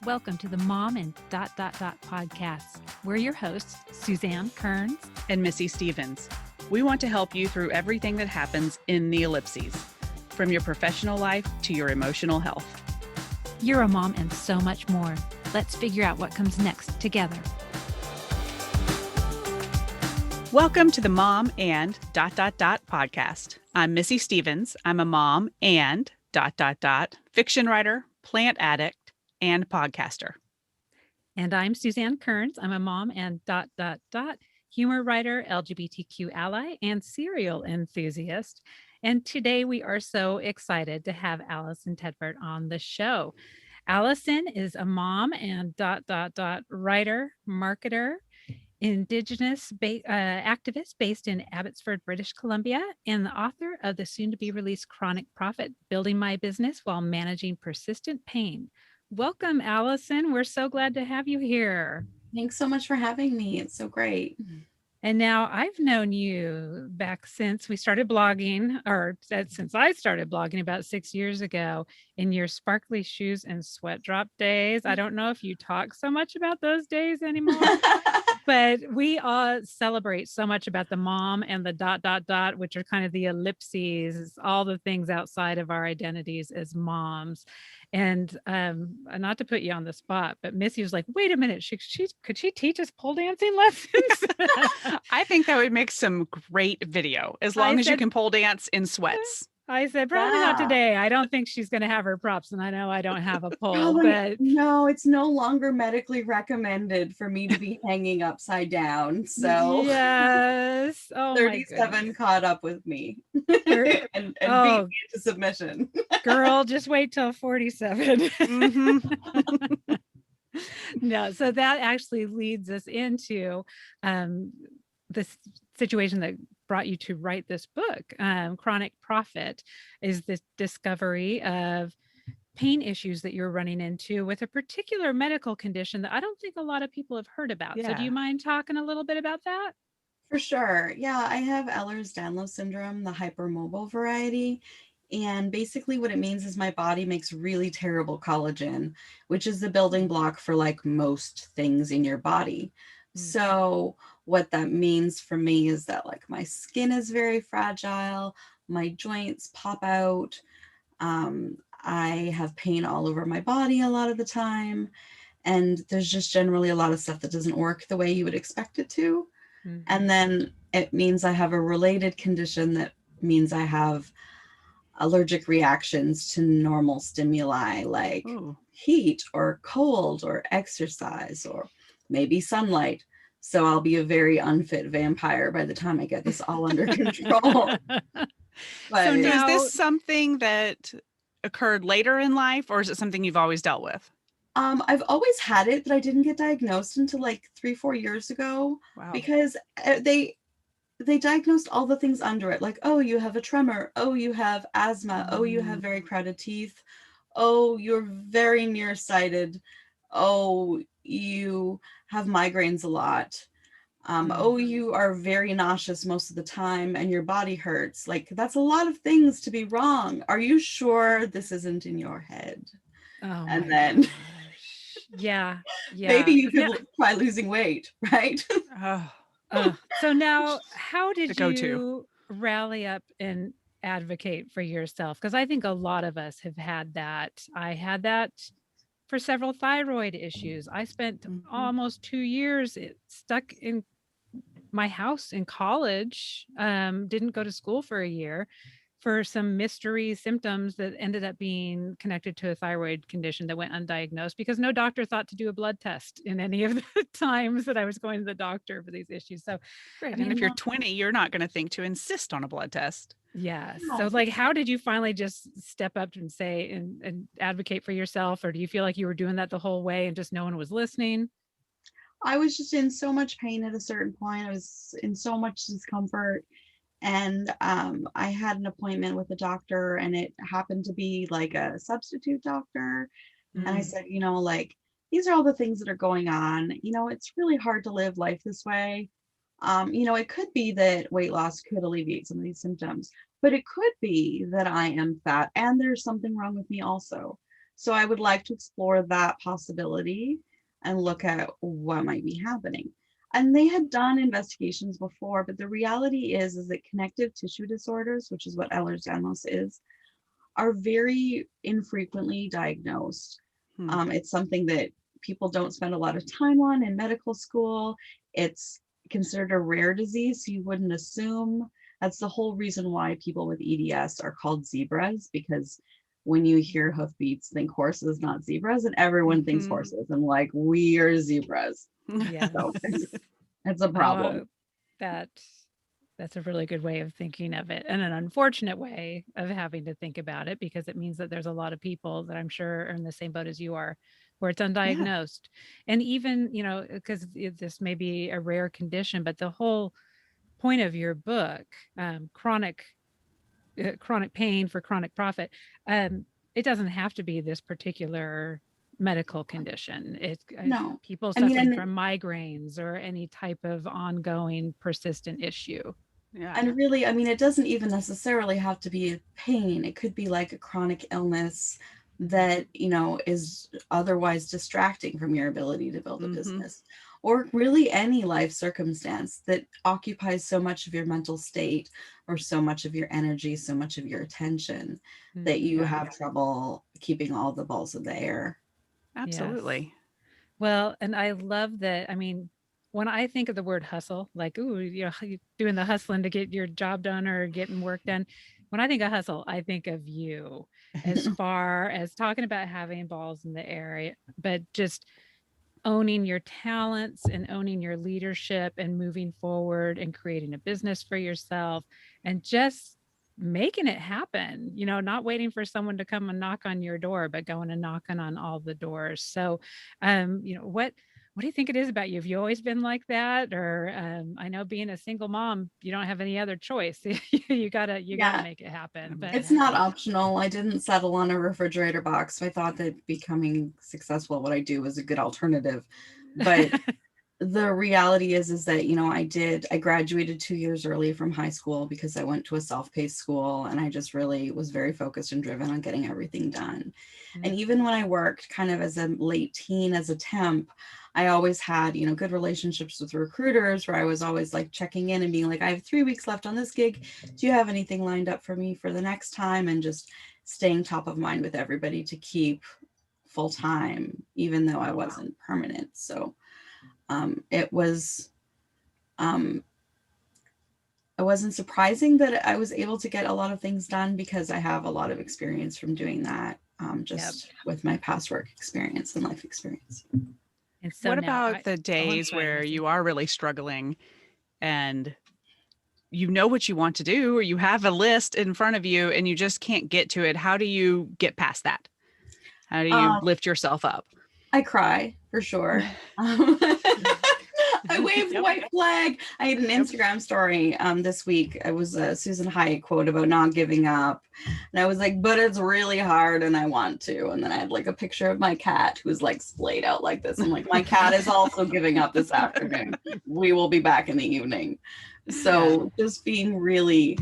Welcome to the Mom and podcast. We're your hosts, Suzanne Kearns and Missy Stevens. We want to help you through everything that happens in the ellipses, from your professional life to your emotional health. You're a mom and so much more. Let's figure out what comes next together. Welcome to the Mom and podcast. I'm Missy Stevens. I'm a mom and fiction writer, plant addict, and podcaster. And I'm Suzanne Kearns. I'm a mom and humor writer, LGBTQ ally, and serial enthusiast. And today we are so excited to have Alison Tedford on the show. Alison is a mom and writer, marketer, indigenous activist based in Abbotsford, British Columbia, and the author of the soon-to-be released Chronic Profit, Building My Business While Managing Persistent Pain. Welcome, Alison. We're so glad to have you here. Thanks so much for having me. It's so great. And now I've known you back since we started blogging, or since I started blogging about 6 years ago in your sparkly shoes and sweat drop days. I don't know if you talk so much about those days anymore, but we all celebrate so much about the mom and the which are kind of the ellipses, all the things outside of our identities as moms. And not to put you on the spot, but Missy was like, wait a minute, could she teach us pole dancing lessons? I think that would make some great video, as long as you can pole dance in sweats. I said, probably not today. I don't think she's going to have her props. And I know I don't have a pole, but no, it's no longer medically recommended for me to be hanging upside down. So yes. Oh, 37 caught up with me and beat me into submission. Girl, just wait till 47. Mm-hmm. No, so that actually leads us into this situation that brought you to write this book. Chronic Profit is this discovery of pain issues that you're running into with a particular medical condition that I don't think a lot of people have heard about. Yeah. So do you mind talking a little bit about that? For sure. Yeah, I have Ehlers-Danlos syndrome, the hypermobile variety. And basically what it means is my body makes really terrible collagen, which is the building block for like most things in your body. So what that means for me is that like my skin is very fragile, my joints pop out, I have pain all over my body a lot of the time, and there's just generally a lot of stuff that doesn't work the way you would expect it to. Mm-hmm. And then it means I have a related condition that means I have allergic reactions to normal stimuli like heat or cold or exercise or maybe sunlight. So I'll be a very unfit vampire by the time I get this all under control. But so is this something that occurred later in life, or is it something you've always dealt with? I've always had it, but I didn't get diagnosed until like 3-4 years ago. Wow. Because they diagnosed all the things under it. Like, oh, you have a tremor. Oh, you have asthma. Oh, you have very crowded teeth. Oh, you're very nearsighted. Oh, you have migraines a lot. Oh, you are very nauseous most of the time and your body hurts. Like, that's a lot of things to be wrong. Are you sure this isn't in your head? Oh, and then gosh. Yeah. Maybe you could try losing weight, right? So now, how did you rally up and advocate for yourself? Because I think a lot of us have had that. I had that for several thyroid issues. I spent almost 2 years stuck in my house in college, didn't go to school for a year for some mystery symptoms that ended up being connected to a thyroid condition that went undiagnosed because no doctor thought to do a blood test in any of the times that I was going to the doctor for these issues. So, right. And if you're 20, you're not going to think to insist on a blood test. Yes. So like, how did you finally just step up and say and advocate for yourself? Or do you feel like you were doing that the whole way and just no one was listening? I was just in so much pain at a certain point. I was in so much discomfort. And I had an appointment with a doctor, and it happened to be like a substitute doctor. And I said, like, these are all the things that are going on. It's really hard to live life this way. It could be that weight loss could alleviate some of these symptoms, but it could be that I am fat and there's something wrong with me also. So I would like to explore that possibility and look at what might be happening. And they had done investigations before, but the reality is that connective tissue disorders, which is what Ehlers-Danlos is, are very infrequently diagnosed. Hmm. It's something that people don't spend a lot of time on in medical school. It's considered a rare disease, so you wouldn't assume. That's the whole reason why people with EDS are called zebras, because when you hear hoofbeats, think horses, not zebras, and everyone thinks Mhm. horses, and like, we are zebras. Yes. So it's a Oh, problem. that that's a really good way of thinking of it, and an unfortunate way of having to think about it, because it means that there's a lot of people that I'm sure are in the same boat as you are, where it's Yeah. undiagnosed. And even, because this may be a rare condition, but the whole point of your book, chronic pain for chronic profit, it doesn't have to be this particular medical condition. It's No, people I mean, suffering from migraines or any type of ongoing persistent issue. Yeah. and really, I mean, it doesn't even necessarily have to be pain. It could be like a chronic illness that, is otherwise distracting from your ability to build a Mm-hmm. business, or really any life circumstance that occupies so much of your mental state or so much of your energy, so much of your attention that you Yeah. have trouble keeping all the balls in the air. Yes. Absolutely. Well, and I love that. I mean, when I think of the word hustle, like, ooh, you doing the hustling to get your job done or getting work done. When I think of hustle, I think of you as far as talking about having balls in the air, but just owning your talents and owning your leadership and moving forward and creating a business for yourself and just making it happen, not waiting for someone to come and knock on your door, but going and knocking on all the doors. So, what do you think it is about you? Have you always been like that? Or I know being a single mom, you don't have any other choice. you gotta Yeah, make it happen. But it's not optional. I didn't settle on a refrigerator box. So I thought that becoming successful at what I do was a good alternative. But the reality is that, I graduated 2 years early from high school because I went to a self-paced school, and I just really was very focused and driven on getting everything done. And Mm, even when I worked kind of as a late teen, as a temp, I always had, good relationships with recruiters where I was always like checking in and being like, I have 3 weeks left on this gig. Do you have anything lined up for me for the next time? And just staying top of mind with everybody to keep full time, even though I Oh, wow. wasn't permanent. So um, it wasn't surprising that I was able to get a lot of things done because I have a lot of experience from doing that, yep. just with my past work experience and life experience. And so What now about the I'm days sorry, where Missy. you are really struggling and you know what you want to do, or you have a list in front of you and you just can't get to it? How do you get past that? How do you Um, lift yourself up? I cry for sure. I waved the Yep. white flag. I had an Yep. Instagram story this week. It was a Susan Hyatt quote about not giving up. And I was like, but it's really hard and I want to. And then I had like a picture of my cat who's like splayed out like this. I'm like, my cat is also giving up this afternoon. We will be back in the evening. Yeah. So just being really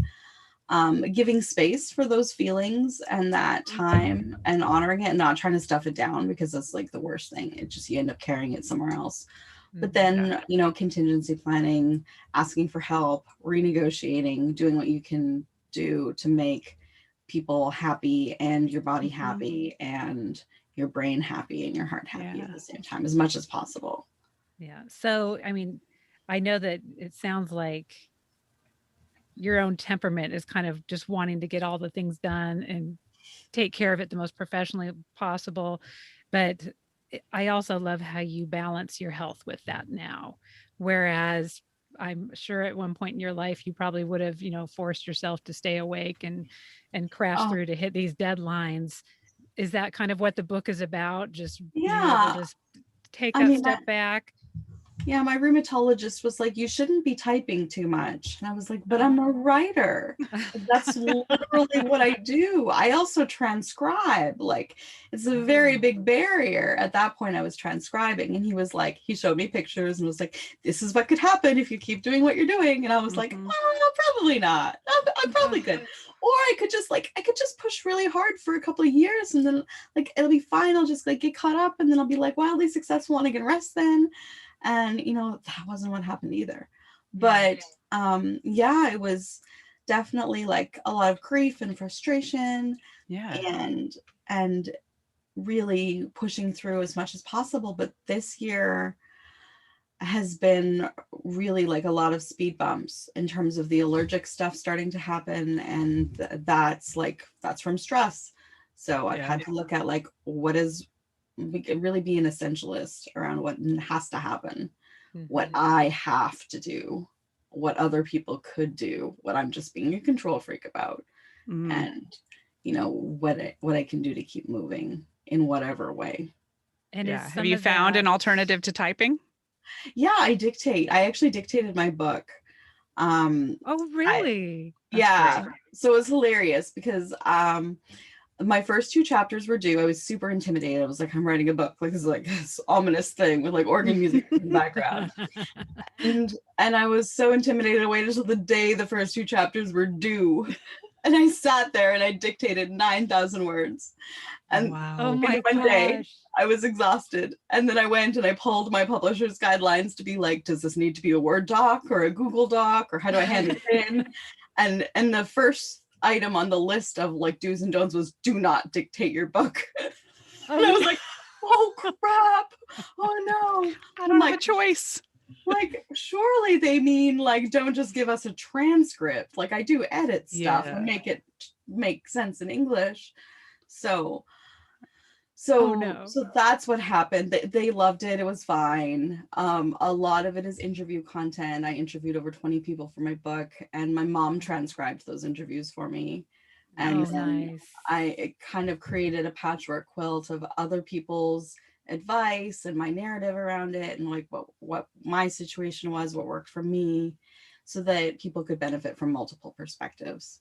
giving space for those feelings and that time and honoring it and not trying to stuff it down, because that's like the worst thing. It just, you end up carrying it somewhere else. But Mhm. Yeah. then, contingency planning, asking for help, renegotiating, doing what you can do to make people happy and your body Mhm. happy and your brain happy and your heart happy at Yeah. the same time as much as possible. Yeah. So, I mean, I know that it sounds like your own temperament is kind of just wanting to get all the things done and take care of it the most professionally possible. But I also love how you balance your health with that now. Whereas I'm sure at one point in your life you probably would have, forced yourself to stay awake and crash Oh, through to hit these deadlines. Is that kind of what the book is about? Just being able yeah. to take I that mean, step back? Yeah, my rheumatologist was like, you shouldn't be typing too much. And I was like, but I'm a writer. That's literally what I do. I also transcribe. Like, it's a very big barrier. At that point, I was transcribing. And he was like, he showed me pictures and was like, this is what could happen if you keep doing what you're doing. And I was like, oh, probably not. I'm probably good. Or I could just push really hard for a couple of years and then like it'll be fine. I'll just like get caught up and then I'll be like wildly successful and I can rest then. And that wasn't what happened either. But yeah, it was definitely like a lot of grief and frustration. And really pushing through as much as possible. But this year has been really like a lot of speed bumps in terms of the allergic stuff starting to happen, and that's from stress. So I've had to look at like we could really be an essentialist around what has to happen, what I have to do, what other people could do, what I'm just being a control freak about, and what I can do to keep moving in whatever way. And have you found an alternative to typing? Yeah, I dictate. I actually dictated my book. Oh, really? Yeah. So it was hilarious because my first 2 chapters were due. I was super intimidated. I was like, I'm writing a book. Like, this is like this ominous thing with like organ music in the background. And I was so intimidated. I waited until the day the first 2 chapters were due. And I sat there and I dictated 9,000 words. And oh my one day I was exhausted. And then I went and I pulled my publisher's guidelines to be like, does this need to be a Word doc or a Google doc, or how do I hand it in? And the first item on the list of like do's and don'ts was do not dictate your book. And I was like, oh crap. Oh no. I don't have a choice. Like, surely they mean like don't just give us a transcript. Like, I do edit stuff and make it make sense in English. So that's what happened. They loved it. It was fine. A lot of it is interview content. I interviewed over 20 people for my book, and my mom transcribed those interviews for me. And then I kind of created a patchwork quilt of other people's advice and my narrative around it, and like what my situation was, what worked for me, so that people could benefit from multiple perspectives.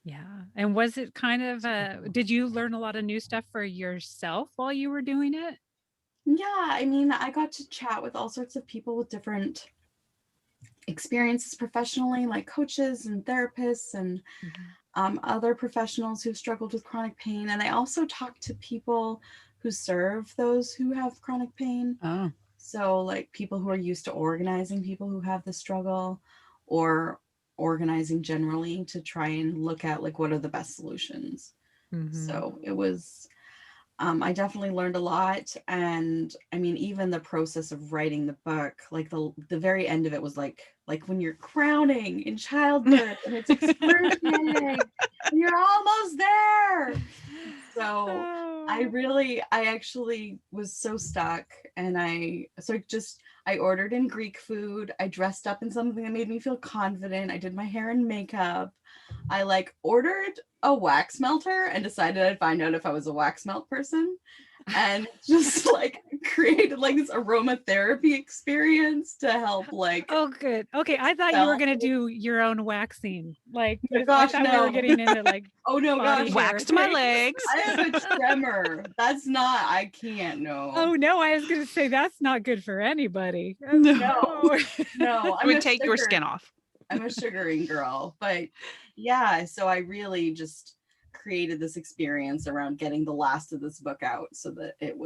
Yeah. And was it kind of did you learn a lot of new stuff for yourself while you were doing it? Yeah, I mean, I got to chat with all sorts of people with different experiences professionally, like coaches and therapists and other professionals who've struggled with chronic pain. And I also talked to people who serve those who have chronic pain. So like people who are used to organizing people who have the struggle, or organizing generally to try and look at like what are the best solutions. So it was I definitely learned a lot. And I mean, even the process of writing the book, like the very end of it was like when you're crowning in childbirth and it's excruciating and you're almost there. So I actually was so stuck, and I ordered in Greek food. I dressed up in something that made me feel confident. I did my hair and makeup. I like ordered a wax melter and decided I'd find out if I was a wax melt person, and just like created like this aromatherapy experience to help like. Oh, good. Okay. I thought you were going to do your own waxing. Like, oh, gosh, I thought we were getting into like, oh no, gosh, waxed my legs. I have a tremor. That's not, I can't, no. Oh no, I was going to say that's not good for anybody. No. It would take your skin off. I'm a sugaring girl, but yeah, so I really just created this experience around getting the last of this book out so that it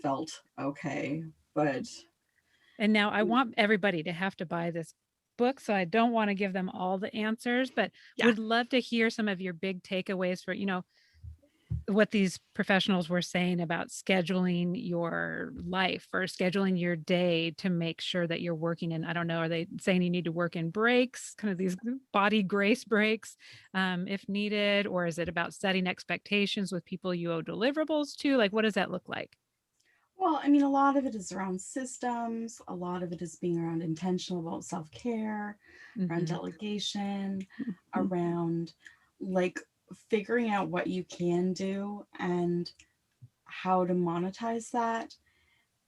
felt okay. And now I want everybody to have to buy this book, so I don't want to give them all the answers, but would love to hear some of your big takeaways for, what these professionals were saying about scheduling your life or scheduling your day to make sure that you're working in, I don't know, are they saying you need to work in breaks, kind of these body grace breaks, if needed, or is it about setting expectations with people you owe deliverables to? Like, what does that look like? Well, I mean, a lot of it is around systems. A lot of it is being around intentional about self-care, around delegation, around like figuring out what you can do and how to monetize that.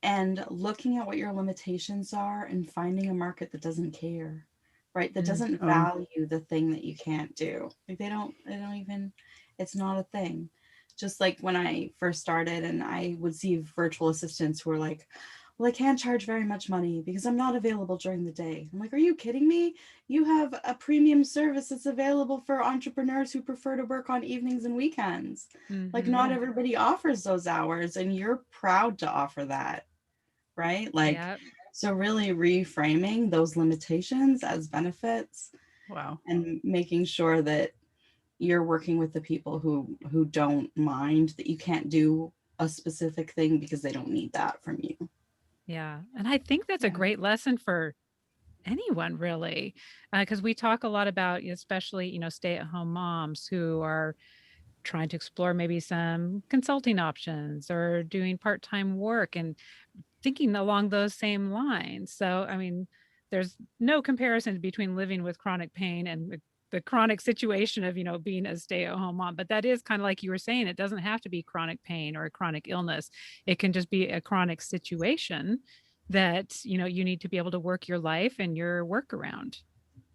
and looking at what your limitations are and finding a market that doesn't care, right? That doesn't Oh, value the thing that you can't do. Like they don't even, it's not a thing. Just like when I first started and I would see virtual assistants who were like, well, I can't charge very much money because I'm not available during the day. I'm like, are you kidding me? You have a premium service that's available for entrepreneurs who prefer to work on evenings and weekends. Like, not Mm-hmm. everybody offers those hours, and you're proud to offer that, right? Like, Yeah. so really reframing those limitations as benefits wow. and making sure that you're working with the people who don't mind that you can't do a specific thing because they don't need that from you. Yeah. And I think that's a Yeah. great lesson for anyone really, because we talk a lot about, especially, stay-at-home moms who are trying to explore maybe some consulting options or doing part-time work and thinking along those same lines. So, I mean, there's no comparison between living with chronic pain and the chronic situation of, being a stay-at-home mom. But that is kind of like you were saying, it doesn't have to be chronic pain or a chronic illness. It can just be a chronic situation that, you need to be able to work your life and your work around.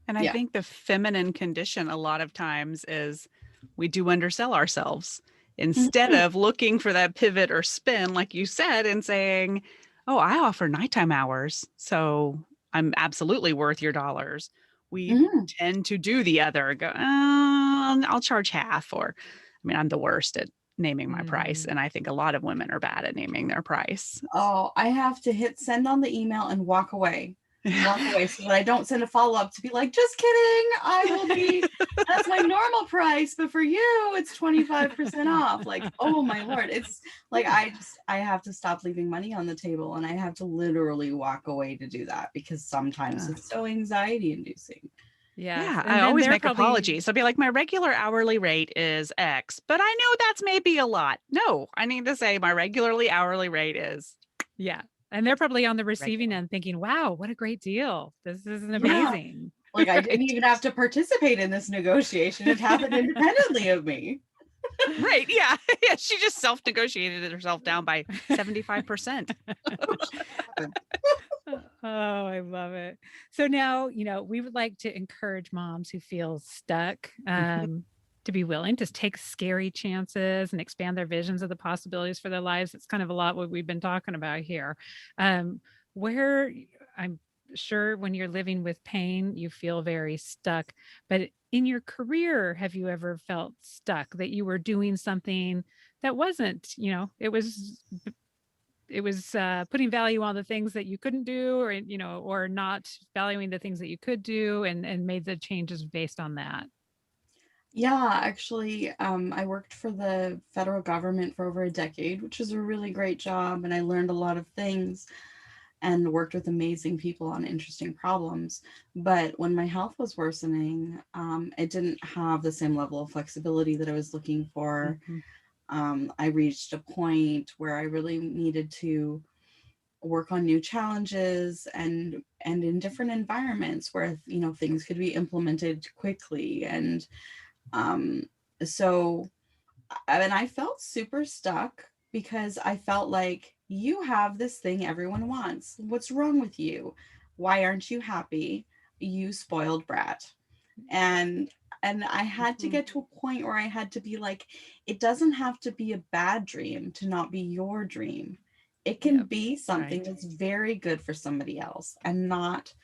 And I Yeah. think the feminine condition a lot of times is we do undersell ourselves instead Mhm. of looking for that pivot or spin, like you said, and saying, oh, I offer nighttime hours. So I'm absolutely worth your dollars. We Mhm. tend to do the other, go, I'll charge half. Or, I mean, I'm the worst at naming my price. Mhm. And I think a lot of women are bad at naming their price. Oh, I have to hit send on the email and walk away. Walk away so that I don't send a follow-up to be like, just kidding. I will be, that's my normal price, but for you, it's 25% off. Like, oh my Lord. It's like I have to stop leaving money on the table and I have to literally walk away to do that because sometimes Yeah. it's so anxiety inducing. Yes. Yeah, I And then always they're make probably, apologies. I'll be like, my regular hourly rate is X, but I know that's maybe a lot. No, I need to say my regularly hourly rate is yeah. And they're probably on the receiving regular. end thinking, wow, what a great deal. This is Yeah. amazing. Like I didn't Right. even have to participate in this negotiation. It happened independently of me. Right. Yeah. Yeah. She just self negotiated herself down by 75%. Oh, I love it. So now, we would like to encourage moms who feel stuck to be willing to take scary chances and expand their visions of the possibilities for their lives. It's kind of a lot what we've been talking about here. Where I'm sure when you're living with pain, you feel very stuck. But in your career, have you ever felt stuck that you were doing something that wasn't, it was putting value on the things that you couldn't do, or or not valuing the things that you could do, and made the changes based on that. Yeah, actually, I worked for the federal government for over a decade, which was a really great job, and I learned a lot of things and worked with amazing people on interesting problems. But when my health was worsening, it didn't have the same level of flexibility that I was looking for. Mhm. I reached a point where I really needed to work on new challenges and in different environments where things could be implemented quickly um so and I felt super stuck because I felt like you have this thing everyone wants. What's wrong with you? Why aren't you happy? You spoiled brat. And I had to Mhm. get to a point where I had to be like, it doesn't have to be a bad dream to not be your dream. It can Yep. be something Right. that's very good for somebody else and not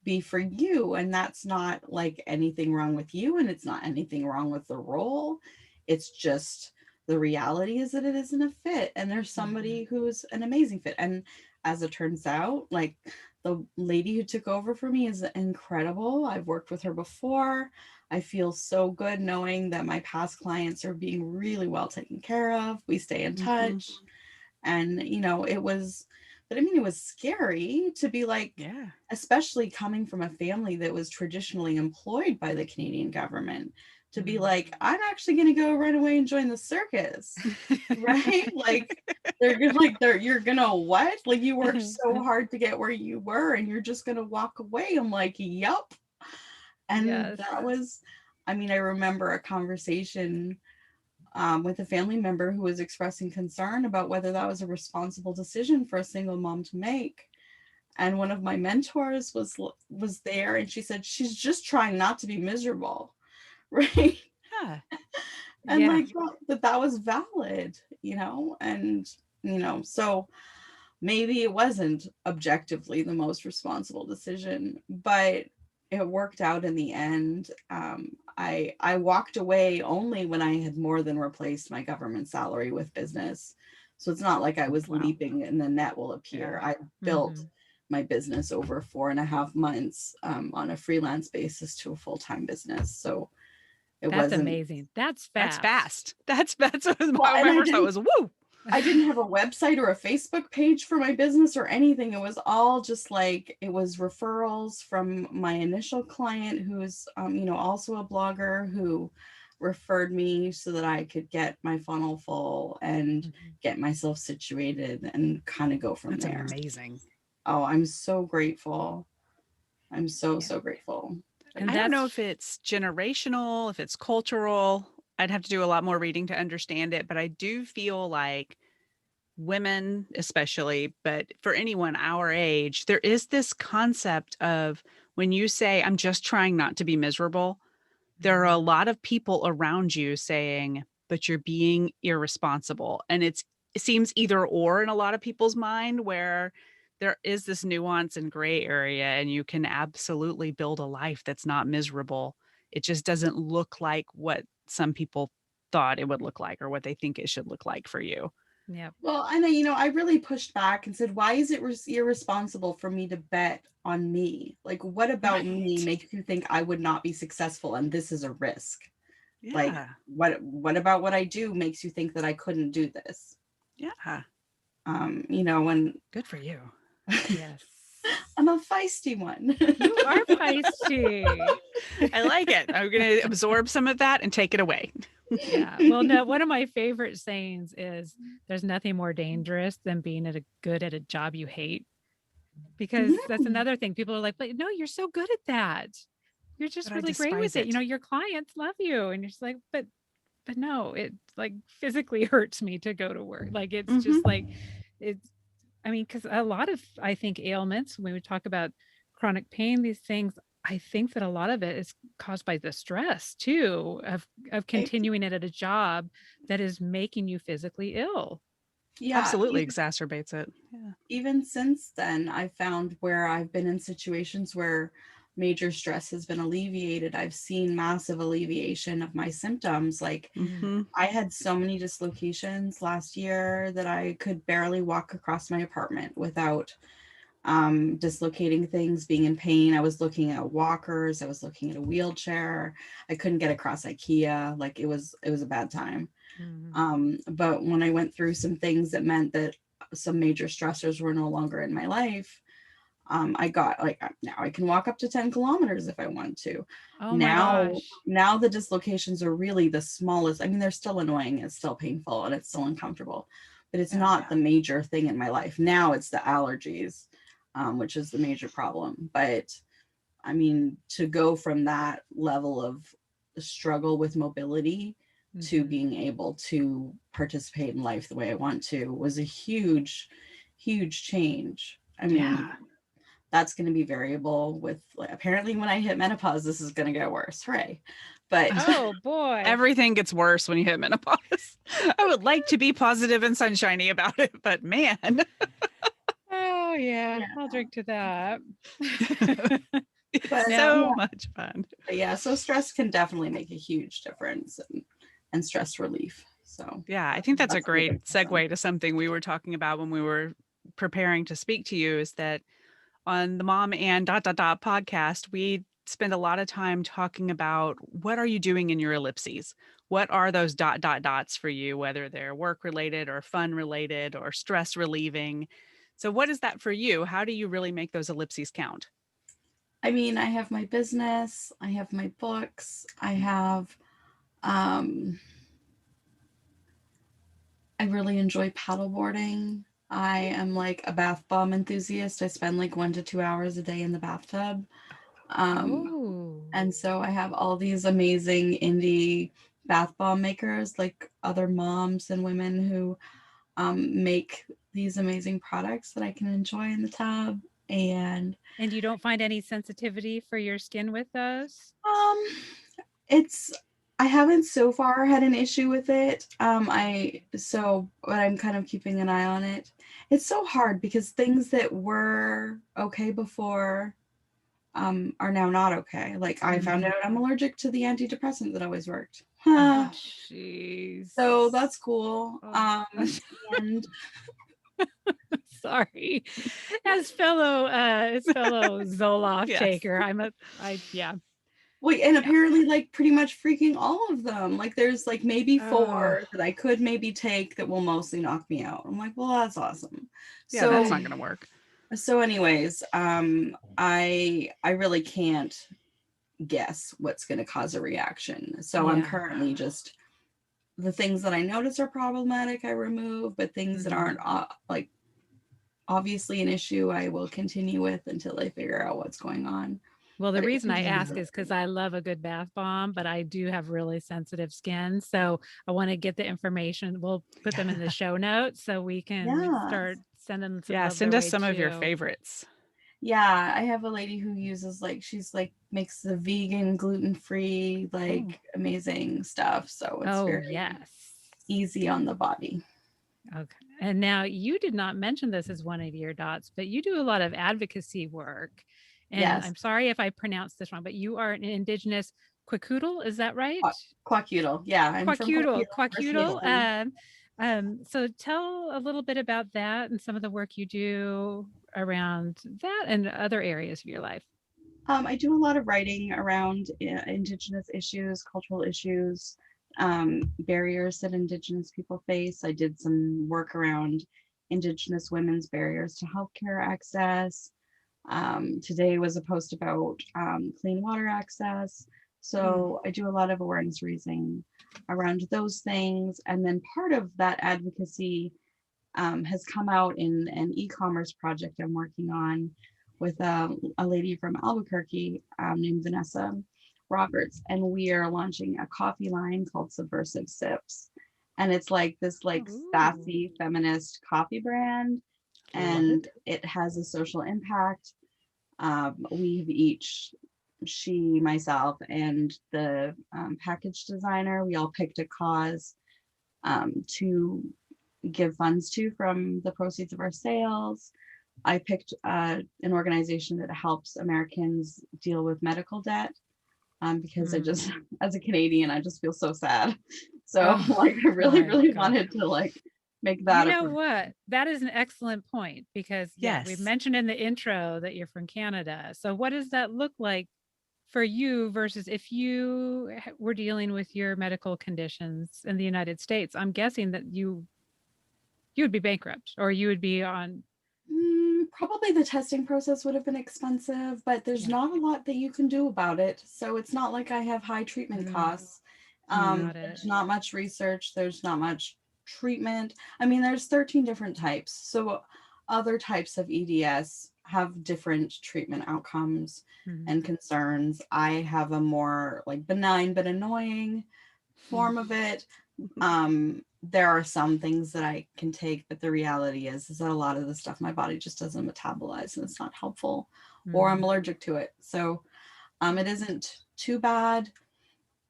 be for you. And that's not like anything wrong with you. And it's not anything wrong with the role. It's just the reality is that it isn't a fit. And there's Mhm. somebody who's an amazing fit. And as it turns out, like the lady who took over for me is incredible. I've worked with her before. I feel so good knowing that my past clients are being really well taken care of. We stay in Mhm. touch. And, it was, but I mean, it was scary to be like, Yeah. especially coming from a family that was traditionally employed by the Canadian government, to be Mm. like, I'm actually going to go right away and join the circus, right? Like, you're gonna what? Like, you worked so hard to get where you were and you're just gonna walk away. I'm like, yup. And Yes. that was, I mean, I remember a conversation with a family member who was expressing concern about whether that was a responsible decision for a single mom to make. And one of my mentors was there, and she said she's just trying not to be miserable, right? Yeah. And Yeah. like that was valid, and so maybe it wasn't objectively the most responsible decision, but it worked out in the end. I walked away only when I had more than replaced my government salary with business. So it's not like I was Wow. leaping and the net will appear. Yeah. I built my business over 4.5 months on a freelance basis to a full-time business. So it That's wasn't. amazing. That's That's fast. fast. That's Well, and my first thought was, woo. I didn't have a website or a Facebook page for my business or anything. It was all just like, it was referrals from my initial client, who's, also a blogger, who referred me so that I could get my funnel full and get myself situated and kind of go from That's there. amazing. Oh, I'm so grateful. I'm so grateful. And I don't know if it's generational, if it's cultural. I'd have to do a lot more reading to understand it, but I do feel like women especially, but for anyone our age, there is this concept of when you say, I'm just trying not to be miserable, there are a lot of people around you saying, but you're being irresponsible. And it seems either or in a lot of people's mind, where there is this nuance and gray area, and you can absolutely build a life that's not miserable. It just doesn't look like what some people thought it would look like or what they think it should look like for you. Yeah. Well, and I really pushed back and said, why is it irresponsible for me to bet on me? Like, what about me makes you think I would not be successful and this is a risk? Yeah. Like, what about what I do makes you think that I couldn't do this? Yeah. And good for you. Yes. I'm a feisty one. You are feisty. I like it. I'm going to absorb some of that and take it away. Yeah. Well, no, one of my favorite sayings is there's nothing more dangerous than being good at a job you hate. Because that's another thing. People are like, but no, you're so good at that. You're just But I really great with despise it. it. Your clients love you. And you're just like, but no, it like physically hurts me to go to work. Like it's just like because a lot of, I think, ailments, when we talk about chronic pain, these things, I think that a lot of it is caused by the stress too of continuing it at a job that is making you physically ill. Yeah, absolutely exacerbates it. Yeah. Even since then, I found where I've been in situations where major stress has been alleviated, I've seen massive alleviation of my symptoms. Like I had so many dislocations last year that I could barely walk across my apartment without dislocating things, being in pain. I was looking at walkers, I was looking at a wheelchair, I couldn't get across IKEA. Like it was a bad time. But when I went through some things that meant that some major stressors were no longer in my life, I got like, now I can walk up to 10 kilometers if I want to. Oh my gosh. Now the dislocations are really the smallest. I mean, they're still annoying, it's still painful, and it's still uncomfortable, but it's not the major thing in my life. Now it's the allergies, which is the major problem. But I mean, to go from that level of struggle with mobility to being able to participate in life the way I want to was a huge, huge change. I mean, that's going to be variable with, like, apparently when I hit menopause, this is going to get worse. Hooray. But oh boy, everything gets worse when you hit menopause. I would like to be positive and sunshiny about it, but man. Oh yeah, I'll drink to that. It's so much fun. Yeah, so stress can definitely make a huge difference, and stress relief. So yeah, I think that's a great segue to something we were talking about when we were preparing to speak to you, is that on the Mom and ... podcast, we spend a lot of time talking about what are you doing in your ellipses? What are those ... for you, whether they're work related or fun related or stress relieving? So what is that for you? How do you really make those ellipses count? I mean, I have my business, I have my books, I have, I really enjoy paddleboarding. I am like a bath bomb enthusiast. I spend like 1 to 2 hours a day in the bathtub. And so I have all these amazing indie bath bomb makers, like other moms and women who make these amazing products that I can enjoy in the tub. And And you don't find any sensitivity for your skin with those? um, it's I haven't so far had an issue with it. But I'm kind of keeping an eye on it. It's so hard because things that were okay before are now not okay. Like I found out I'm allergic to the antidepressant that always worked. Oh, jeez. So that's cool. Oh. And Sorry. As fellow Zoloft Yes. taker, yeah. wait, and apparently like pretty much freaking all of them. Like there's like maybe 4 that I could maybe take that will mostly knock me out. I'm like, well, that's awesome. Yeah, that's not gonna work. So anyways, I really can't guess what's going to cause a reaction. So I'm currently just the things that I notice are problematic, I remove, but things that aren't like obviously an issue, I will continue with until I figure out what's going on. Well, the reason I ask is because I love a good bath bomb, but I do have really sensitive skin. So I want to get the information. We'll put them in the show notes so we can start sending some. Yeah, send us some of your favorites. Yeah, I have a lady who uses she's makes the vegan, gluten-free, amazing stuff. So it's very easy on the body. Okay. And now you did not mention this as one of your dots, but you do a lot of advocacy work. And I'm sorry if I pronounced this wrong, but you are an indigenous Kwakiutl, is that right? Kwakiutl, yeah. I'm Kwakiutl. So tell a little bit about that and some of the work you do around that and other areas of your life. I do a lot of writing around indigenous issues, cultural issues, barriers that indigenous people face. I did some work around indigenous women's barriers to healthcare access. Today was a post about clean water access. So I do a lot of awareness raising around those things. And then part of that advocacy has come out in an e-commerce project I'm working on with a lady from Albuquerque named Vanessa Roberts. And we are launching a coffee line called Subversive Sips. And it's like this sassy feminist coffee brand. And it has a social impact. We've each, she, myself, and the package designer, we all picked a cause to give funds to from the proceeds of our sales. I picked an organization that helps Americans deal with medical debt because I just, as a Canadian, I just feel so sad. So I really wanted to make that. You know what? That is an excellent point because we've mentioned in the intro that you're from Canada. So what does that look like for you versus if you were dealing with your medical conditions in the United States? I'm guessing that you would be bankrupt or you would be on. Probably the testing process would have been expensive, but there's not a lot that you can do about it. So it's not like I have high treatment costs. There's not much research. There's not much treatment. I mean, there's 13 different types. So other types of EDS have different treatment outcomes and concerns. I have a more benign but annoying form of it. There are some things that I can take, but the reality is that a lot of the stuff my body just doesn't metabolize and it's not helpful, or I'm allergic to it. So it isn't too bad.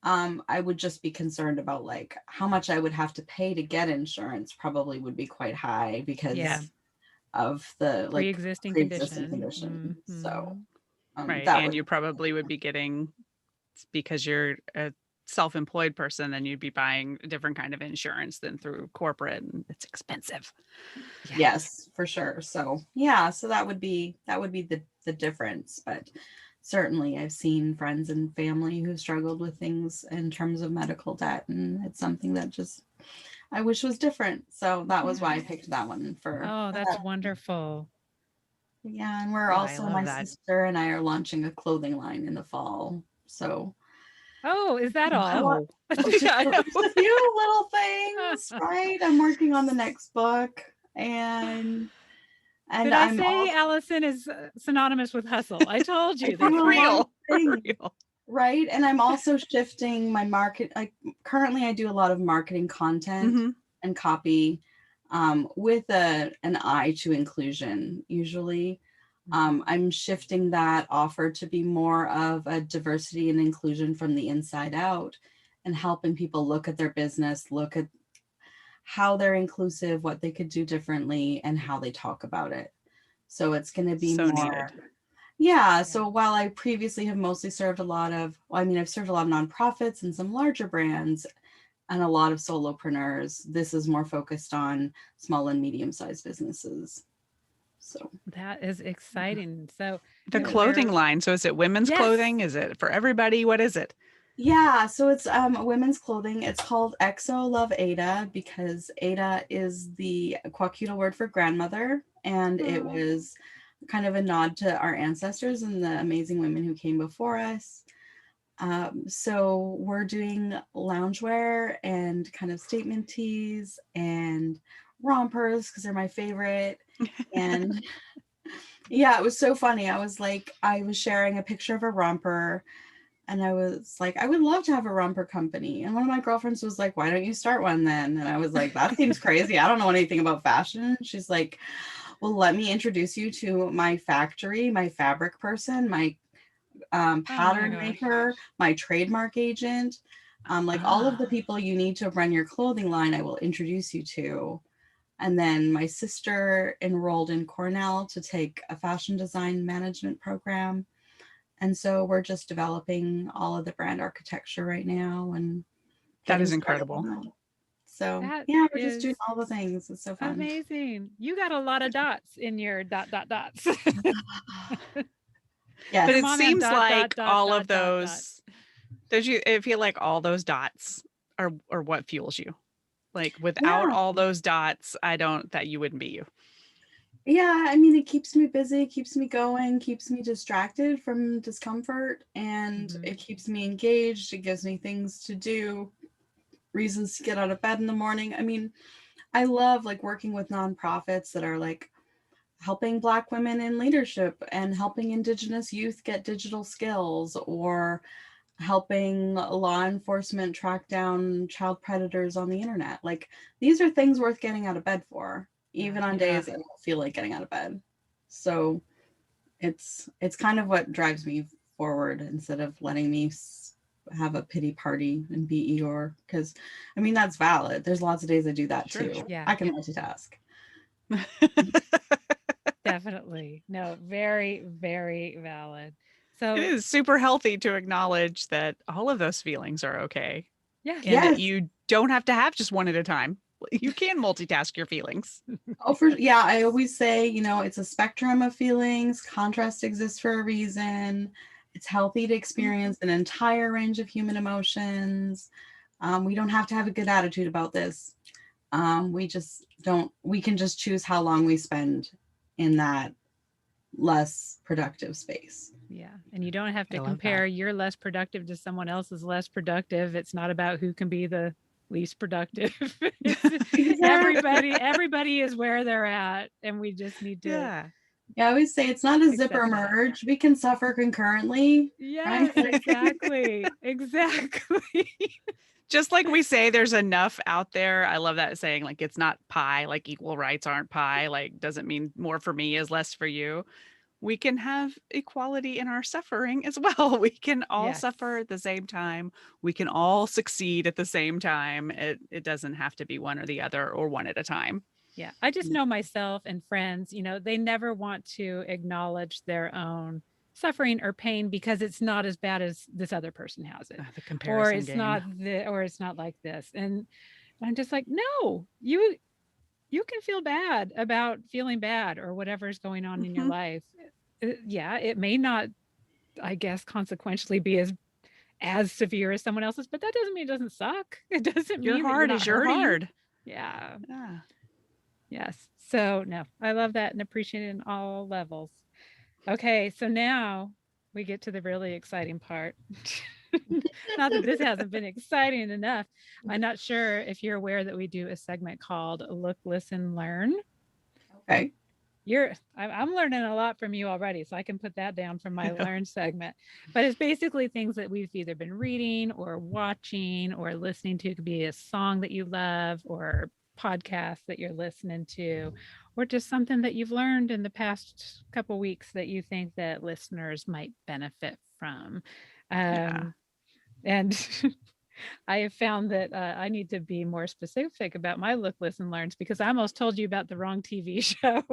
I would just be concerned about how much I would have to pay to get insurance. Probably would be quite high because of the pre-existing condition. So right, and you probably would be getting, because you're a self-employed person, then you'd be buying a different kind of insurance than through corporate, and it's expensive. Yes, for sure. So so that would be the difference. But certainly I've seen friends and family who struggled with things in terms of medical debt, and it's something that just I wish was different. So that was why I picked that one for. Oh, that's wonderful. Yeah, and we're also, my sister and I are launching a clothing line in the fall. So is that all? Just a few little things, right? I'm working on the next book, and did I say Alison is synonymous with hustle? I told you. That's real. Right. And I'm also shifting my market. Like currently I do a lot of marketing content Mm-hmm. and copy with an eye to inclusion. Usually I'm shifting that offer to be more of a diversity and inclusion from the inside out, and helping people look at their business, look at how they're inclusive, what they could do differently, and how they talk about it. So it's going to be So needed. more. Yeah. So while I previously have mostly served a lot of, well, I mean, I've served a lot of nonprofits and some larger brands and a lot of solopreneurs, this is more focused on small and medium-sized businesses. So That is exciting. So The you clothing wear, line. So is it women's yes. clothing? Is it for everybody? What is it? yeah, so it's women's clothing. It's called Exo Love Ada because Ada is the Kwakiutl word for grandmother, and it Oh, was kind of a nod to our ancestors and the amazing women who came before us. So we're doing loungewear and kind of statement tees and rompers because they're my favorite. And yeah, it was so funny. I was sharing a picture of a romper and I was like, I would love to have a romper company. And one of my girlfriends was like, why don't you start one then? And I was like, that seems crazy. I don't know anything about fashion. She's like, well, let me introduce you to my factory, my fabric person, my Oh my pattern gosh. maker, my trademark agent, like all of the ah, people you need to run your clothing line, I will introduce you to. And then my sister enrolled in Cornell to take a fashion design management program. And so we're just developing all of the brand architecture right now and that getting is started incredible. on that. So That yeah, we're just doing is all the things. It's so fun. amazing. You got a lot of dots in your dot dot dots. But Your it Yes. mom and seems dot dot like dot all of dot dot dot. those, don't you I feel like all those dots are what fuels you. Like without Yeah. all those dots, I don't that you wouldn't be you. Yeah, I mean, it keeps me busy, keeps me going, keeps me distracted from discomfort, and Mhm. it keeps me engaged. It gives me things to do, reasons to get out of bed in the morning. I mean, I love like working with nonprofits that are like helping Black women in leadership and helping Indigenous youth get digital skills, or helping law enforcement track down child predators on the internet. Like these are things worth getting out of bed for, Yeah. even on Yeah. days I don't feel like getting out of bed. So it's kind of what drives me forward instead of letting me have a pity party and be Eeyore. Because I mean that's valid. There's lots of days I do that Sure. too. Yeah. I can multitask. Definitely. No, very, very valid. It So is super healthy to acknowledge that all of those feelings are okay yeah. and that Yes. you don't have to have just one at a time. You can multitask your feelings. Oh, for yeah. I always say, it's a spectrum of feelings. Contrast exists for a reason. It's healthy to experience an entire range of human emotions. We don't have to have a good attitude about this. We just don't. We can just choose how long we spend in that less productive space. Yeah. And you don't have I to love that. compare your less productive to someone else's less productive. It's not about who can be the least productive. It's Exactly. everybody is where they're at. And we just need to Yeah. Yeah, I always say it's not a zipper accept that. merge. We can suffer concurrently, right? Yes, exactly. Exactly. Just like we say there's enough out there. I love that saying, like it's not pie, like equal rights aren't pie, like doesn't mean more for me is less for you. We can have equality in our suffering as well. We can all Yes. suffer at the same time. We can all succeed at the same time. It doesn't have to be one or the other or one at a time. Yeah. I just know myself and friends, they never want to acknowledge their own suffering or pain because it's not as bad as this other person has it. The Or comparison it's game. not or it's not like this. And I'm just like, no, you can feel bad about feeling bad or whatever's going on in your Mhm. life. Yeah, it may not, I guess, consequentially be as severe as someone else's, but that doesn't mean it doesn't suck. It doesn't Your mean that you're heart not is your hurting. hard. Yeah. Yeah. Yes. So no, I love that and appreciate it in all levels. Okay, so now we get to the really exciting part. Not that this hasn't been exciting enough. I'm not sure if you're aware that we do a segment called Look, Listen, Learn. Okay. I'm learning a lot from you already, so I can put that down from my Yeah. learn segment. But it's basically things that we've either been reading or watching or listening to. It could be a song that you love or podcast that you're listening to, or just something that you've learned in the past couple weeks that you think that listeners might benefit from. Yeah. And I have found that I need to be more specific about my look, listen, learns because I almost told you about the wrong TV show.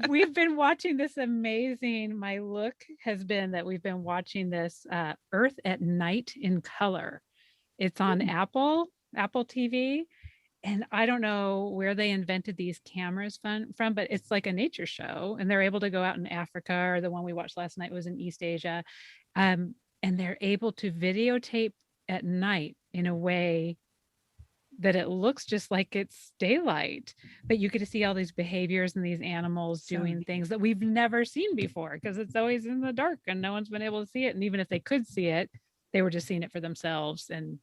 We've been watching this amazing, my look has been that we've been watching this Earth at Night in Color. It's on Apple TV. And I don't know where they invented these cameras from, but it's like a nature show. And they're able to go out in Africa, or the one we watched last night was in East Asia. And they're able to videotape at night in a way that it looks just like it's daylight, but you get to see all these behaviors and these animals So doing neat. things that we've never seen before because it's always in the dark and no one's been able to see it. And even if they could see it, they were just seeing it for themselves and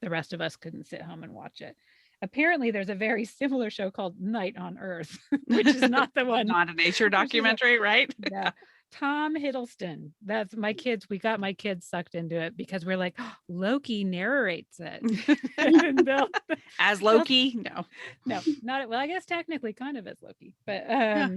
the rest of us couldn't sit home and watch it. Apparently, there's a very similar show called Night on Earth, which is not the one. Not a nature documentary, right? No. Tom Hiddleston. That's my kids. We got my kids sucked into it because we're like, oh, Loki narrates it. And As Loki? No. not well, I guess technically kind of as Loki. But Yeah.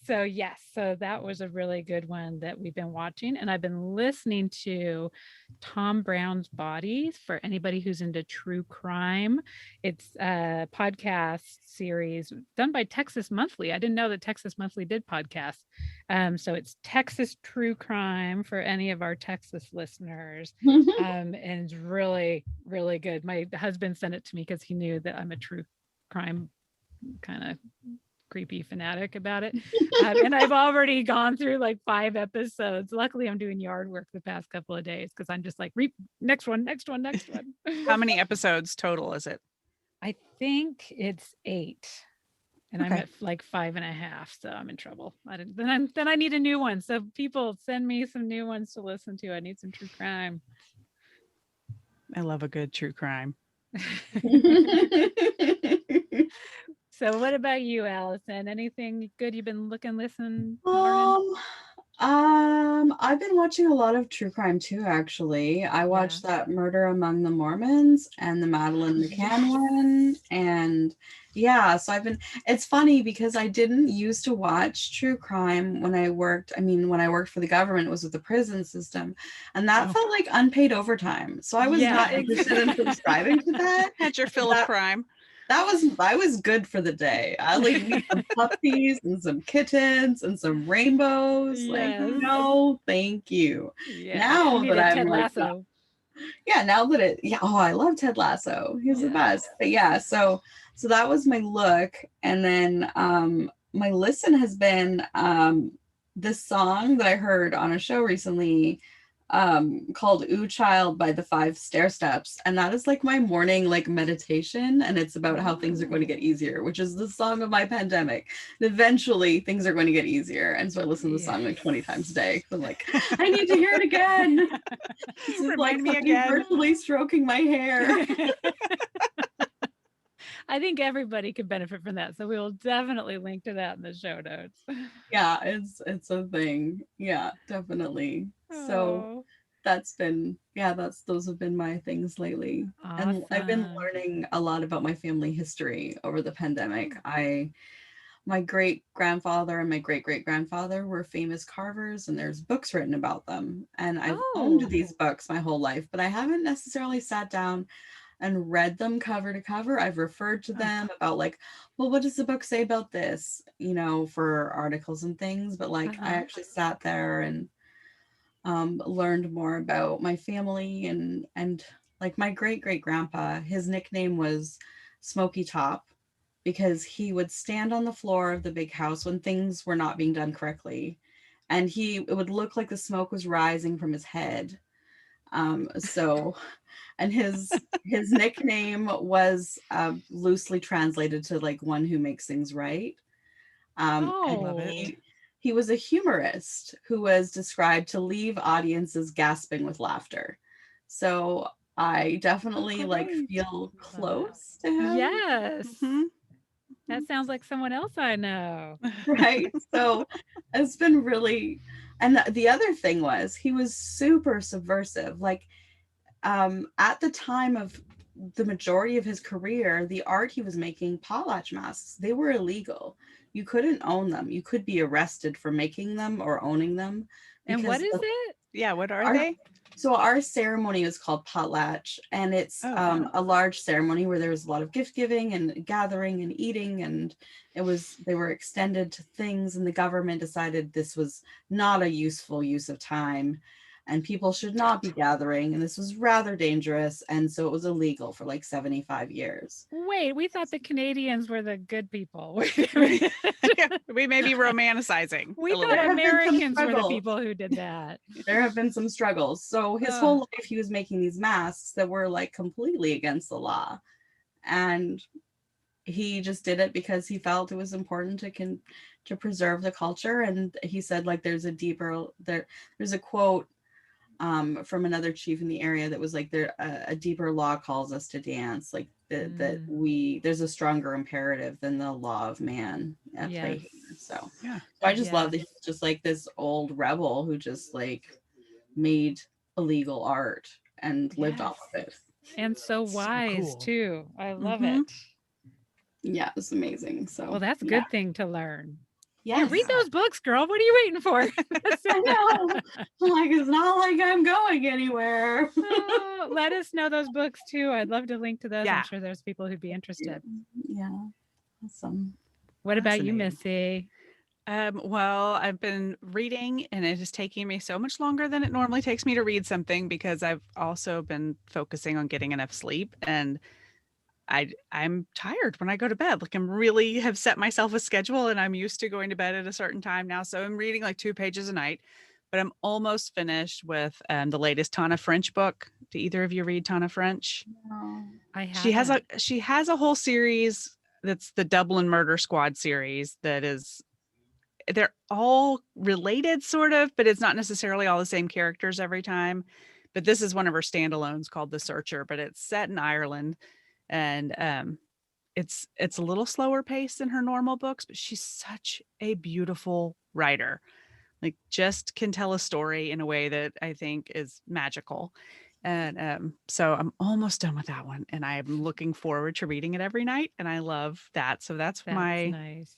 so yes, so that was a really good one that we've been watching. And I've been listening to Tom Brown's Bodies for anybody who's into true crime. It's a podcast series done by Texas Monthly. I didn't know that Texas Monthly did podcasts. So it's Texas True Crime for any of our Texas listeners. And it's really, really good. My husband sent it to me because he knew that I'm a true crime kind of creepy fanatic about it. And I've already gone through like 5 episodes. Luckily, I'm doing yard work the past couple of days because I'm just like, next one. How many episodes total is it? I think it's 8. And I'm Okay. at like 5.5, so I'm in trouble. Then I need a new one. So people send me some new ones to listen to. I need some true crime. I love a good true crime. So what about you, Allison? Anything good you've been looking, listening, learning? I've been watching a lot of true crime too, actually. I Yeah. watched that Murder Among the Mormons and the Madeline McCann one. And yeah, so it's funny because I didn't used to watch true crime when I worked. When I worked for the government, it was with the prison system. And that felt like unpaid overtime. So I was not interested in subscribing to that. Had your fill of crime. I was good for the day. I like need some puppies and some kittens and some rainbows. Yes. Like, no, thank you. Yeah. Now that I'm Ted like, Lasso. now that I love Ted Lasso. He's the best. But yeah, so that was my look. And then my listen has been this song that I heard on a show recently called Ooh Child by the 5 Stair Steps, and that is like my morning like meditation, and it's about how things are going to get easier, which is the song of my pandemic. And eventually things are going to get easier, and so I listen to the song like 20 times a day. I'm like, I need to hear it again. This is like me again. virtually stroking my hair. I think everybody could benefit from that. So we will definitely link to that in the show notes. Yeah, it's a thing. Yeah, definitely. So those have been my things lately. Awesome. And I've been learning a lot about my family history over the pandemic. My great grandfather and my great great grandfather were famous carvers, and there's books written about them. And I've owned these books my whole life, but I haven't necessarily sat down and read them cover to cover. I've referred to them about like, well, what does the book say about this, for articles and things. But like, I actually sat there and learned more about my family and like my great great grandpa. His nickname was Smoky Top because he would stand on the floor of the big house when things were not being done correctly, and it would look like the smoke was rising from his head. And his nickname was loosely translated to like one who makes things right. I love it. He was a humorist who was described to leave audiences gasping with laughter. So I definitely feel close to him. Yes. Mm-hmm. That sounds like someone else I know. Right? So it's been really, and the other thing was he was super subversive. Like at the time of the majority of his career, the art he was making, potlatch masks, they were illegal. You couldn't own them. You could be arrested for making them or owning them And what because is it? Yeah, what are our they? so our ceremony is called potlatch, and it's Oh, yeah. a large ceremony where there was a lot of gift giving and gathering and eating, and they were extended to things, and the government decided this was not a useful use of time, and people should not be gathering, and this was rather dangerous, and so it was illegal for like 75 years. Wait, we thought the Canadians were the good people. Wait a minute. We may be romanticizing We a little thought There have bit. been some Americans were the struggles. people who did that. There have been some struggles. So his whole life he was making these masks that were like completely against the law, and he just did it because he felt it was important to preserve the culture. And he said like there's a quote from another chief in the area that was like a deeper law calls us to dance, like there's a stronger imperative than the law of man at play here. So Yeah. so I just love that Yes. he's just like this old rebel who just like made illegal art and lived off of it. And so So wise cool. too. I love Mhm. it. Yeah, it's amazing. So Well, that's a yeah. good thing to learn. Yes. Yeah, read those books, girl. What are you waiting for? I know. Like it's not like I'm going anywhere. Oh, let us know those books too. I'd love to link to those. I'm Yeah. sure there's people who'd be interested. Yeah. Awesome. What about you, Fascinating. Missy? Well, I've been reading and it is taking me so much longer than it normally takes me to read something because I've also been focusing on getting enough sleep, and I'm tired when I go to bed. Like I'm really have set myself a schedule and I'm used to going to bed at a certain time now. So I'm reading like 2 pages a night, but I'm almost finished with the latest Tana French book. Do either of you read Tana French? Oh, I have. She has a whole series that's the Dublin Murder Squad series that is they're all related sort of, but it's not necessarily all the same characters every time. But this is one of her standalones called The Searcher, but it's set in Ireland, and it's a little slower paced than her normal books, but she's such a beautiful writer. Like just can tell a story in a way that I think is magical. And so I'm almost done with that one, and I'm looking forward to reading it every night, and I love that. So that's my nice.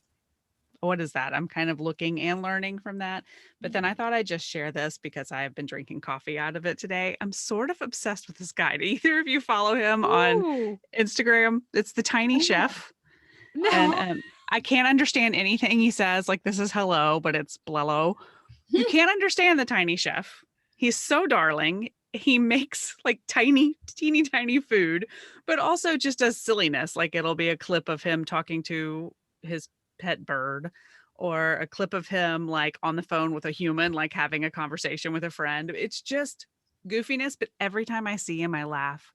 what is that? I'm kind of looking and learning from that. But then I thought I'd just share this because I have been drinking coffee out of it today. I'm sort of obsessed with this guy. Do either of you follow him on Ooh, Instagram? It's the Tiny Chef. no. And I can't understand anything he says. Like this is hello, but it's blello. You can't understand the Tiny Chef. He's so darling. He makes like teeny tiny food, but also just does silliness. Like it'll be a clip of him talking to his pet bird, or a clip of him like on the phone with a human, like having a conversation with a friend. It's just goofiness, but every time I see him, I laugh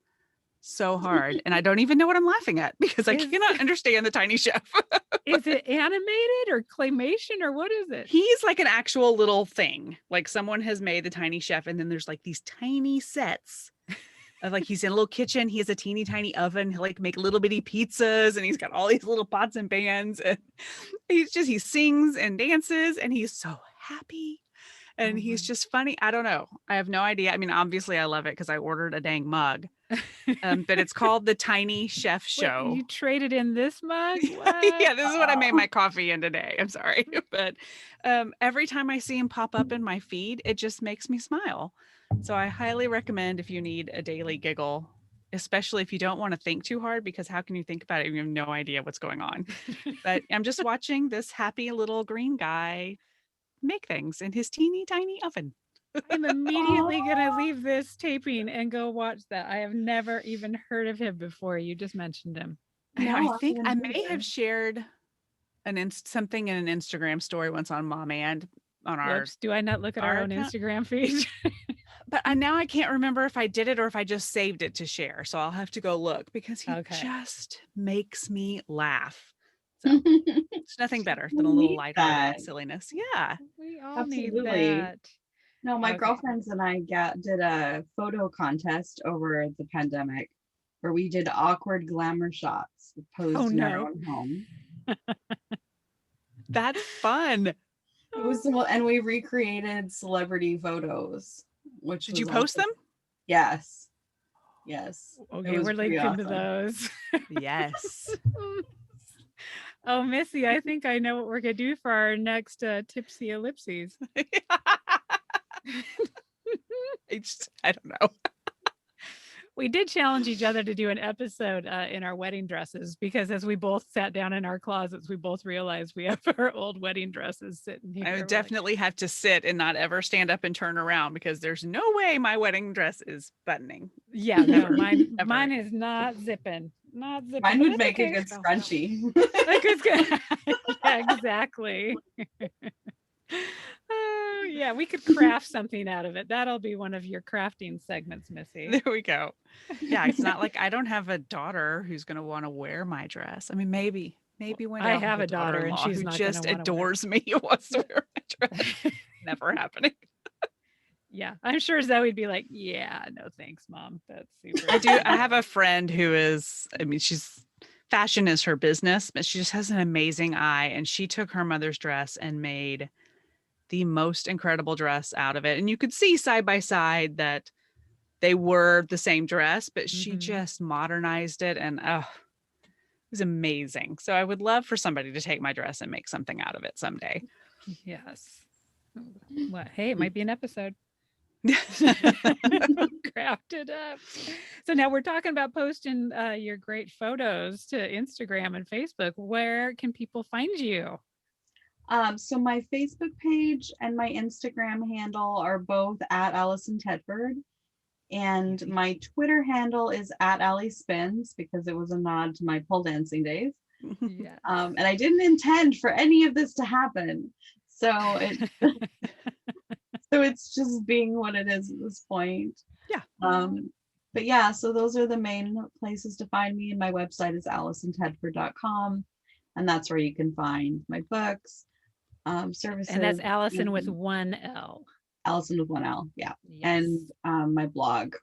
so hard, and I don't even know what I'm laughing at because I cannot understand the Tiny Chef. Is it animated or claymation or what is it? He's like an actual little thing. Like someone has made the Tiny Chef, and then there's like these tiny sets of like he's in a little kitchen. He has a teeny tiny oven. He'll like make little bitty pizzas, and he's got all these little pots and pans. And he sings and dances, and he's so happy. And he's just funny. I don't know. I have no idea. I mean, obviously I love it because I ordered a dang mug. But it's called the Tiny Chef Show. Wait, you traded in this mug? Yeah, this is what I made my coffee in today. I'm sorry. But every time I see him pop up in my feed, it just makes me smile. So I highly recommend if you need a daily giggle, especially if you don't want to think too hard, because how can you think about it if you have no idea what's going on? But I'm just watching this happy little green guy make things in his teeny tiny oven. I'm immediately going to leave this taping and go watch that. I have never even heard of him before. You just mentioned him. I think I may have shared something in an Instagram story once on Mom and on our. Whoops, do I not look at our own account? Instagram feed? But now I can't remember if I did it or if I just saved it to share. So I'll have to go look because he just makes me laugh. So it's nothing better than a little lighthearted silliness. Yeah. We all Absolutely. need that. No, my girlfriends and I did a photo contest over the pandemic where we did awkward glamour shots posed in our own home. That's fun. It was and we recreated celebrity photos, which Did was you post also them? yes. Yes. It Okay, was we're pretty linking to awesome. those. Yes. Oh, Missy, I think I know what we're gonna do for our next tipsy ellipses. I don't know. We did challenge each other to do an episode in our wedding dresses because as we both sat down in our closets, we both realized we have our old wedding dresses sitting here. I would We're like, definitely have to sit and not ever stand up and turn around because there's no way my wedding dress is buttoning. yeah, no, Ever. mine Ever. is not zipping. Not zipping. Mine but would that's make a okay. good scrunchie. Like it's good. Yeah, exactly. Oh, yeah, we could craft something out of it. That'll be one of your crafting segments, Missy. There we go. Yeah, it's not like I don't have a daughter who's going to want to wear my dress. I mean, maybe one day I I'll have a daughter and daughter-in-law she's who not going to just want to wear adores me and wants to wear my dress. Never happening. Yeah, I'm sure Zoe would be like, yeah, no thanks, Mom. That's super. I have a friend who is, I mean, fashion is her business, but she just has an amazing eye. And she took her mother's dress and made the most incredible dress out of it. And you could see side by side that they were the same dress, but she just modernized it. And it was amazing. So I would love for somebody to take my dress and make something out of it someday. Yes. Well, hey, it might be an episode. Craft it up. So now we're talking about posting your great photos to Instagram and Facebook. Where can people find you? So my Facebook page and my Instagram handle are both at Alison Tedford. And my Twitter handle is at Ali Spins because it was a nod to my pole dancing days. Yeah. And I didn't intend for any of this to happen. So so it's just being what it is at this point. Yeah. But yeah, so those are the main places to find me. And my website is alisontedford.com. And that's where you can find my books, services. And that's Alison with one L. Alison with one L, yeah. Yes. And my blog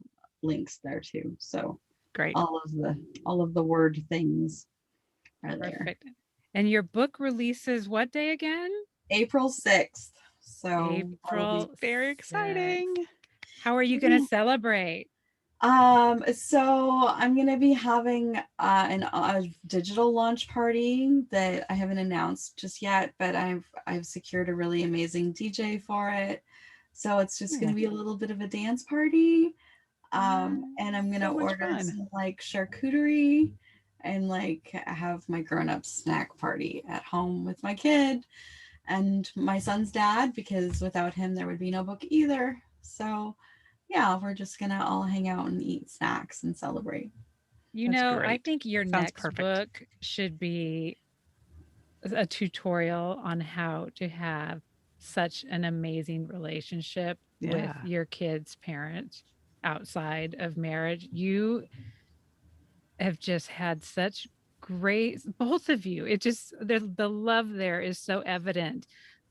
links there too. So great. All of the word things are Perfect. there. And your book releases what day again? April 6th. So April, very exciting. How are you going to celebrate? So I'm gonna be having a digital launch party that I haven't announced just yet, but I've secured a really amazing DJ for it. So it's just gonna be a little bit of a dance party. And I'm gonna order some like charcuterie and like have my grown-up snack party at home with my kid and my son's dad, because without him there would be no book either. So yeah, we're just gonna all hang out and eat snacks and celebrate. You That's know, great. I think your Sounds next perfect. book should be a tutorial on how to have such an amazing relationship with your kid's parents outside of marriage. You have just had such great, both of you. It just, the love there is so evident,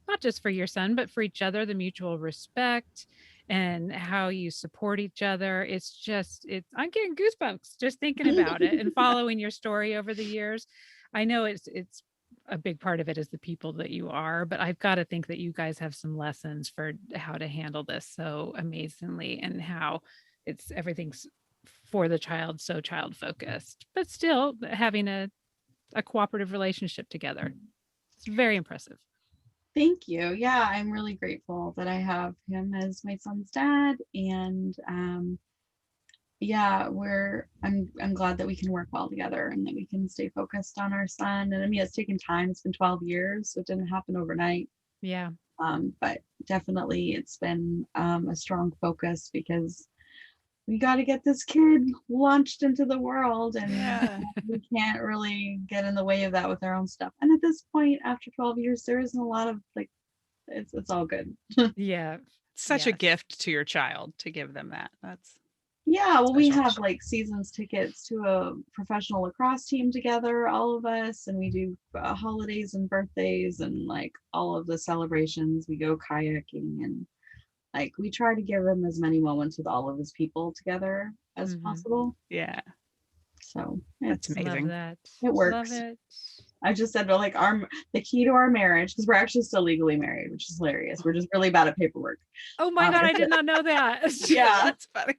not just for your son, but for each other, the mutual respect and how you support each other. I'm getting goosebumps just thinking about it and following your story over the years. I know it's a big part of it is the people that you are, but I've got to think that you guys have some lessons for how to handle this so amazingly and how everything's for the child, so child focused, but still having a cooperative relationship together. It's very impressive. Thank you. Yeah, I'm really grateful that I have him as my son's dad, and yeah, I'm glad that we can work well together and that we can stay focused on our son. And I mean, it's taken time. It's been 12 years, so it didn't happen overnight. Yeah. But definitely it's been a strong focus because we got to get this kid launched into the world, and we can't really get in the way of that with our own stuff. And at this point, after 12 years, there isn't a lot of like, it's all good. Yeah. Such a gift to your child to give them that. That's yeah. Well, we special. have like seasons tickets to a professional lacrosse team together, all of us, and we do holidays and birthdays and like all of the celebrations. We go kayaking and like we try to give him as many moments with all of his people together as possible. Yeah. So That's amazing. Love that. It works. Love it. I just said, well, like the key to our marriage, because we're actually still legally married, which is hilarious. We're just really bad at paperwork. Oh my God, I did not know that. Yeah. That's funny.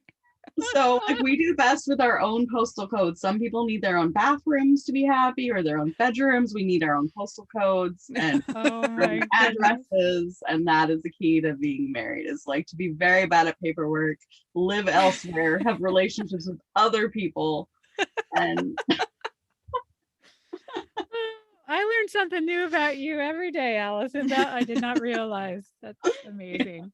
So like we do best with our own postal codes. Some people need their own bathrooms to be happy, or their own bedrooms. We need our own postal codes and Oh my goodness. addresses. And that is the key to being married, is like to be very bad at paperwork, live elsewhere, have relationships with other people. And I learned something new about you every day, Allison, that I did not realize. That's amazing.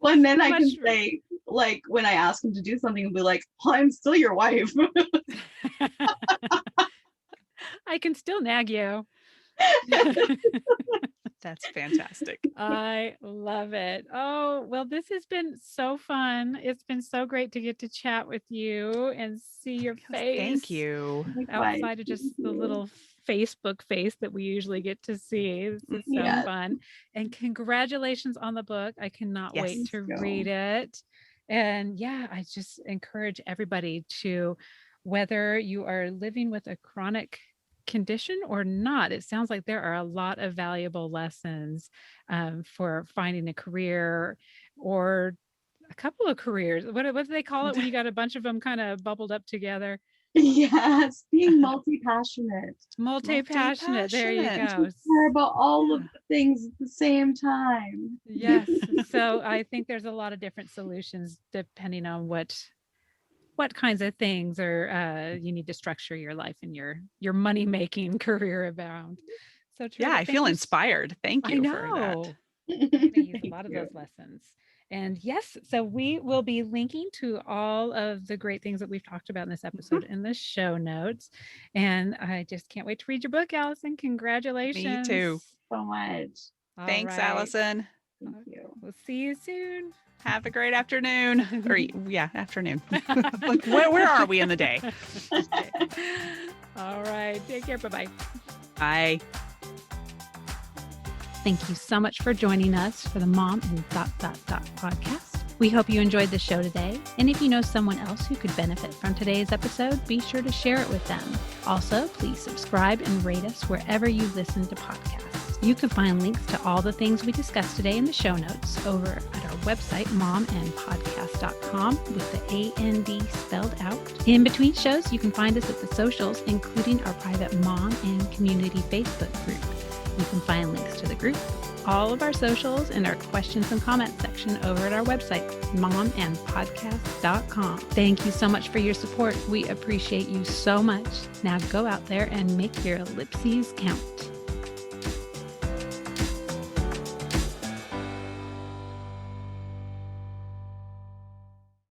well, and then I can Much- say, like, when I ask him to do something, he'll be like, well, I'm still your wife. I can still nag you. That's fantastic. I love it. Oh, well, this has been so fun. It's been so great to get to chat with you and see your face. Thank you. Outside of just the little Facebook face that we usually get to see. This is so Yes. fun. And congratulations on the book. I cannot wait Yes. to Thank you. read it. And yeah, I just encourage everybody to, whether you are living with a chronic condition or not, it sounds like there are a lot of valuable lessons for finding a career or a couple of careers. What do they call it when you got a bunch of them kind of bubbled up together? Yes, being multi-passionate. Multi-passionate. There you go. Care about all of the things at the same time. Yes. So I think there's a lot of different solutions depending on what kinds of things are you need to structure your life and your money-making career around. So Yeah, I feel inspired. Thank you for that. I'm going to use a Thank lot of you. those lessons. And yes, so we will be linking to all of the great things that we've talked about in this episode in the show notes. And I just can't wait to read your book, Allison. Congratulations. Me too. So much. All Thanks, right. Allison. Thank you. We'll see you soon. Have a great afternoon. Or yeah, afternoon. Like, where are we in the day? Okay. All right. Take care. Bye-bye. Bye. Thank you so much for joining us for the Mom and podcast. We hope you enjoyed the show today. And if you know someone else who could benefit from today's episode, be sure to share it with them. Also, please subscribe and rate us wherever you listen to podcasts. You can find links to all the things we discussed today in the show notes over at our website, momandpodcast.com, with the AND spelled out. In between shows, you can find us at the socials, including our private Mom and Community Facebook group. You can find links to the group, all of our socials, and our questions and comments section over at our website, momandpodcast.com. Thank you so much for your support. We appreciate you so much. Now go out there and make your ellipses count.